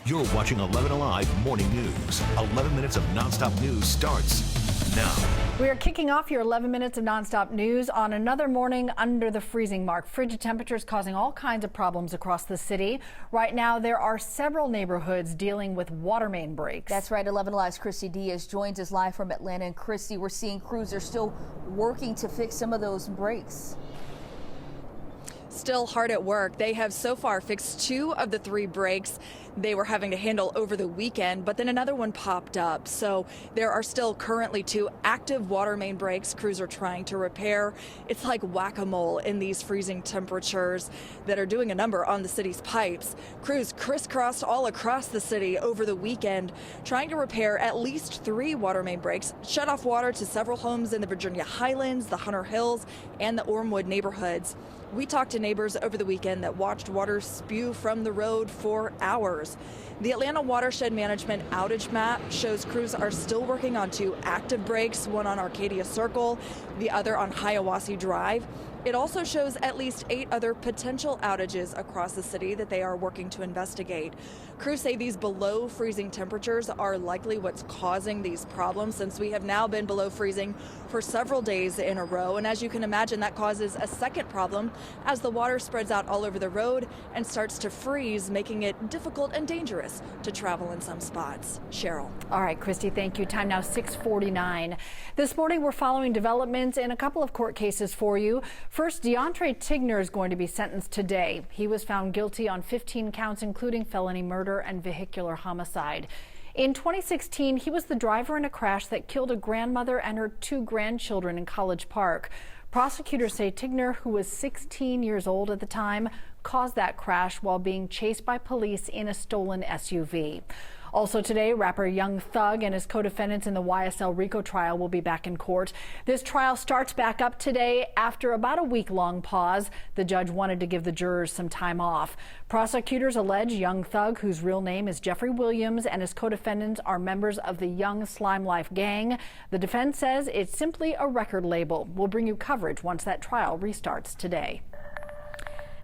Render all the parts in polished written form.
You're watching 11 Alive Morning News. 11 minutes of nonstop news starts now. We are kicking off your 11 minutes of nonstop news on another morning under the freezing mark. Frigid temperatures causing all kinds of problems across the city. Right now, there are several neighborhoods dealing with water main breaks. That's right. 11 Alive's Christy Diaz joins us live from Atlanta. And Christy, we're seeing crews are still working to fix some of those breaks. Still hard at work. They have so far fixed 2 of the 3 breaks they were having to handle over the weekend, but then another one popped up. So there are still currently 2 active water main breaks crews are trying to repair. It's like whack-a-mole in these freezing temperatures that are doing a number on the city's pipes. Crews crisscrossed all across the city over the weekend trying to repair at least 3 water main breaks, shut off water to several homes in the Virginia Highlands, the Hunter Hills, and the Ormwood neighborhoods. We talked to neighbors over the weekend that watched water spew from the road for hours. The Atlanta Watershed Management outage map shows crews are still working on 2 active breaks, one on Arcadia Circle, the other on Hiawassee Drive. It also shows at least 8 other potential outages across the city that they are working to investigate. Crews say these below freezing temperatures are likely what's causing these problems, since we have now been below freezing for several days in a row. And as you can imagine, that causes a second problem as the water spreads out all over the road and starts to freeze, making it difficult and dangerous to travel in some spots. Cheryl. All right, Christy, thank you. Time now 6:49. This morning, we're following developments in a couple of court cases for you. First, Deontre Tigner is going to be sentenced today. He was found guilty on 15 counts, including felony murder and vehicular homicide. In 2016, he was the driver in a crash that killed a grandmother and her 2 grandchildren in College Park. Prosecutors say Tigner, who was 16 years old at the time, caused that crash while being chased by police in a stolen SUV. Also today, rapper Young Thug and his co-defendants in the YSL RICO trial will be back in court. This trial starts back up today after about a week-long pause. The judge wanted to give the jurors some time off. Prosecutors allege Young Thug, whose real name is Jeffrey Williams, and his co-defendants are members of the Young Slime Life gang. The defense says it's simply a record label. We'll bring you coverage once that trial restarts today.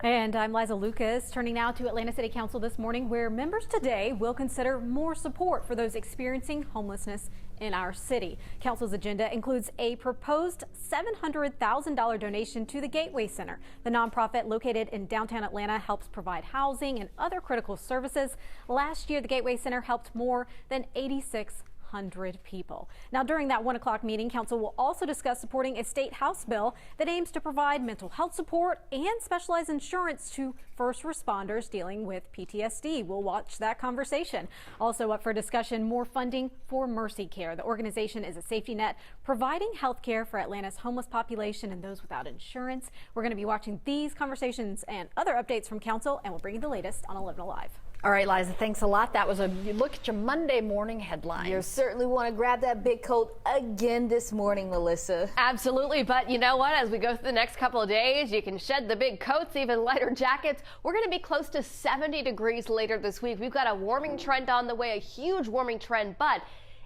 And I'm Liza Lucas, turning now to Atlanta City Council this morning, where members today will consider more support for those experiencing homelessness in our city. Council's agenda includes a proposed $700,000 donation to the Gateway Center. The nonprofit located in downtown Atlanta helps provide housing and other critical services. Last year, the Gateway Center helped more than 8,600 people. Now, during that 1 o'clock meeting, council will also discuss supporting a state House bill that aims to provide mental health support and specialized insurance to first responders dealing with PTSD. We'll watch that conversation. Also up for discussion, more funding for Mercy Care. The organization is a safety net providing health care for Atlanta's homeless population and those without insurance. We're going to be watching these conversations and other updates from council, and we'll bring you the latest on 11 Alive. All right, Liza, thanks a lot. That was a look at your Monday morning headlines. You certainly want to grab that big coat again this morning, Melissa. Absolutely, but you know what? As we go through the next couple of days, you can shed the big coats, even lighter jackets. We're going to be close to 70 degrees later this week. We've got a warming trend on the way, a huge warming trend, but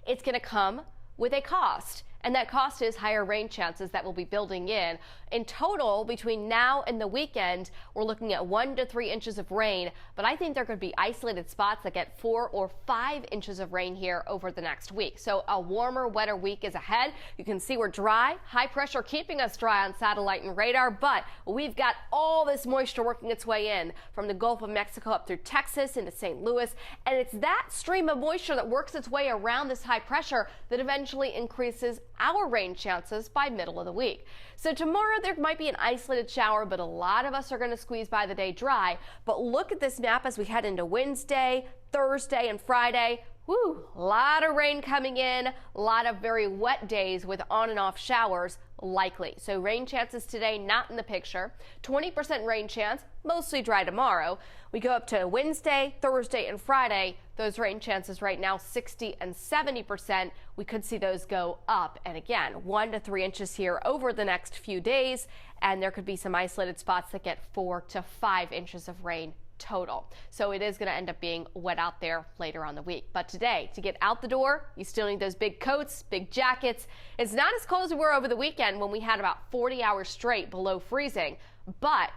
it's going to come with a cost. And that cost is higher rain chances that will be building in. In total, between now and the weekend, we're looking at 1 to 3 inches of rain, but I think there could be isolated spots that get 4 or 5 inches of rain here over the next week. So a warmer, wetter week is ahead. You can see we're dry, high pressure keeping us dry on satellite and radar, but we've got all this moisture working its way in from the Gulf of Mexico up through Texas into St. Louis. And it's that stream of moisture that works its way around this high pressure that eventually increases our rain chances by middle of the week. So tomorrow there might be an isolated shower, but a lot of us are going to squeeze by the day dry. But look at this map as we head into Wednesday, Thursday, and Friday. Woo, a lot of rain coming in, a lot of very wet days with on and off showers likely. So rain chances today not in the picture. 20% rain chance, mostly dry tomorrow. We go up to Wednesday, Thursday, and Friday. Those rain chances right now 60 and 70%. We could see those go up. And again, 1 to 3 inches here over the next few days. And there could be some isolated spots that get 4 to 5 inches of rain total. So it is going to end up being wet out there later on the week. But today, to get out the door, you still need those big coats, big jackets. It's not as cold as we were over the weekend when we had about 40 hours straight below freezing, but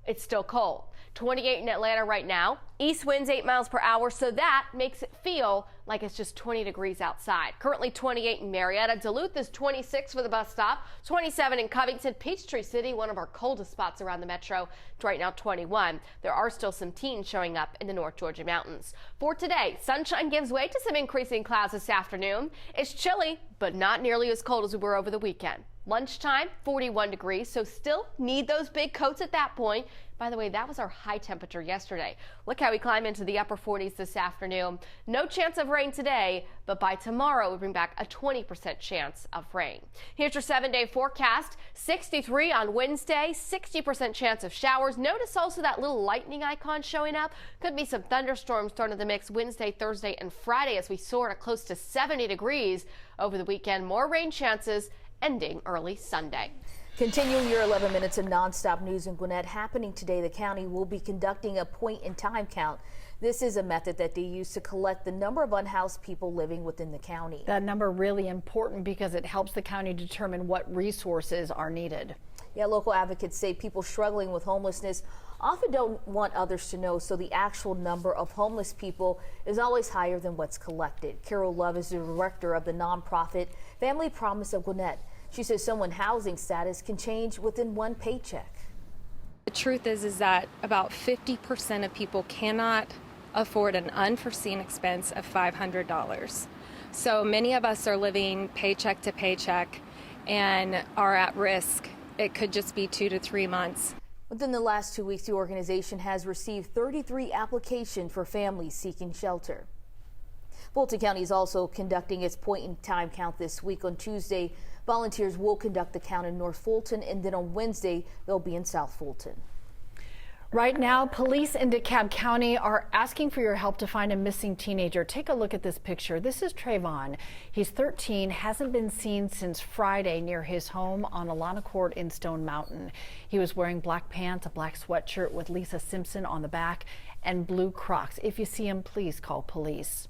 it's still cold. 28 in Atlanta right now. East winds 8 miles per hour, so that makes it feel like it's just 20 degrees outside. Currently 28 in Marietta. Duluth is 26 for the bus stop. 27 in Covington. Peachtree City, one of our coldest spots around the metro. It's right now 21. There are still some teens showing up in the North Georgia mountains. For today, sunshine gives way to some increasing clouds this afternoon. It's chilly, but not nearly as cold as we were over the weekend. Lunchtime, 41 degrees, so still need those big coats at that point. By the way, that was our high temperature yesterday. Look how we climb into the upper 40s this afternoon. No chance of rain today, but by tomorrow we bring back a 20% chance of rain. Here's your 7-day forecast. 63 on Wednesday, 60% chance of showers. Notice also that little lightning icon showing up. Could be some thunderstorms thrown in the mix Wednesday, Thursday, and Friday as we soar to close to 70 degrees over the weekend. More rain chances ending early Sunday. Continuing your 11 minutes of nonstop news in Gwinnett, happening today, the county will be conducting a point-in-time count. This is a method that they use to collect the number of unhoused people living within the county. That number really important because it helps the county determine what resources are needed. Yeah, local advocates say people struggling with homelessness often don't want others to know, so the actual number of homeless people is always higher than what's collected. Carol Love is the director of the nonprofit Family Promise of Gwinnett. She says someone's housing status can change within one paycheck. The truth is that about 50% of people cannot afford an unforeseen expense of $500. So many of us are living paycheck to paycheck and are at risk. It could just be 2 to 3 months. Within the last 2 weeks, the organization has received 33 applications for families seeking shelter. Fulton County is also conducting its point-in-time count this week. On Tuesday, volunteers will conduct the count in North Fulton, and then on Wednesday, they'll be in South Fulton. Right now, police in DeKalb County are asking for your help to find a missing teenager. Take a look at this picture. This is Trayvon. He's 13, hasn't been seen since Friday near his home on Alana Court in Stone Mountain. He was wearing black pants, a black sweatshirt with Lisa Simpson on the back, and blue Crocs. If you see him, please call police.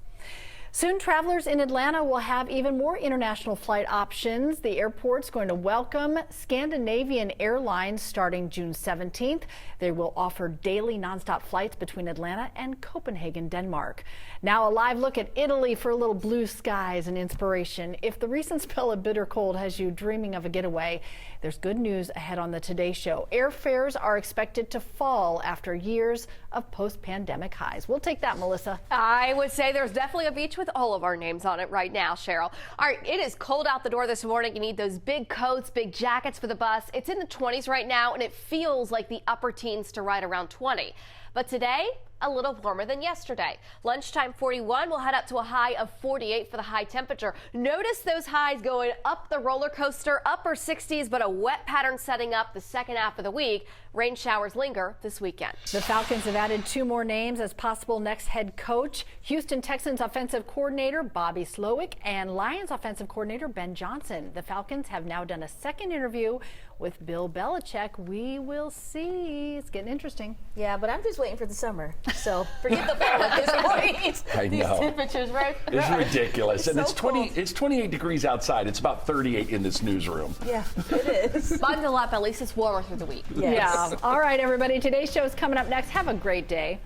Soon, travelers in Atlanta will have even more international flight options. The airport's going to welcome Scandinavian Airlines starting June 17th. They will offer daily nonstop flights between Atlanta and Copenhagen, Denmark. Now, a live look at Italy for a little blue skies and inspiration. If the recent spell of bitter cold has you dreaming of a getaway, there's good news ahead on the Today Show. Airfares are expected to fall after years of post-pandemic highs. We'll take that, Melissa. I would say there's definitely a beach with all of our names on it right now, Cheryl. All right, it is cold out the door this morning. You need those big coats, big jackets for the bus. It's in the 20s right now, and it feels like the upper teens to right around 20. But today, a little warmer than yesterday. Lunchtime 41, we'll head up to a high of 48 for the high temperature. Notice those highs going up the roller coaster, upper 60s, but a wet pattern setting up the second half of the week. Rain showers linger this weekend. The Falcons have added 2 more names as possible next head coach. Houston Texans offensive coordinator Bobby Slowick and Lions offensive coordinator Ben Johnson. The Falcons have now done a second interview with Bill Belichick. We will see. It's getting interesting. Yeah, but I'm just waiting for the summer. So forget the fall at this point. I These know. temperatures, right? It's ridiculous. And So it's 20. cold. It's 28 degrees outside. It's about 38 in this newsroom. Yeah, it is. Bundle up, at least it's warmer through the week. Yes. Yeah. All right, everybody. Today's show is coming up next. Have a great day.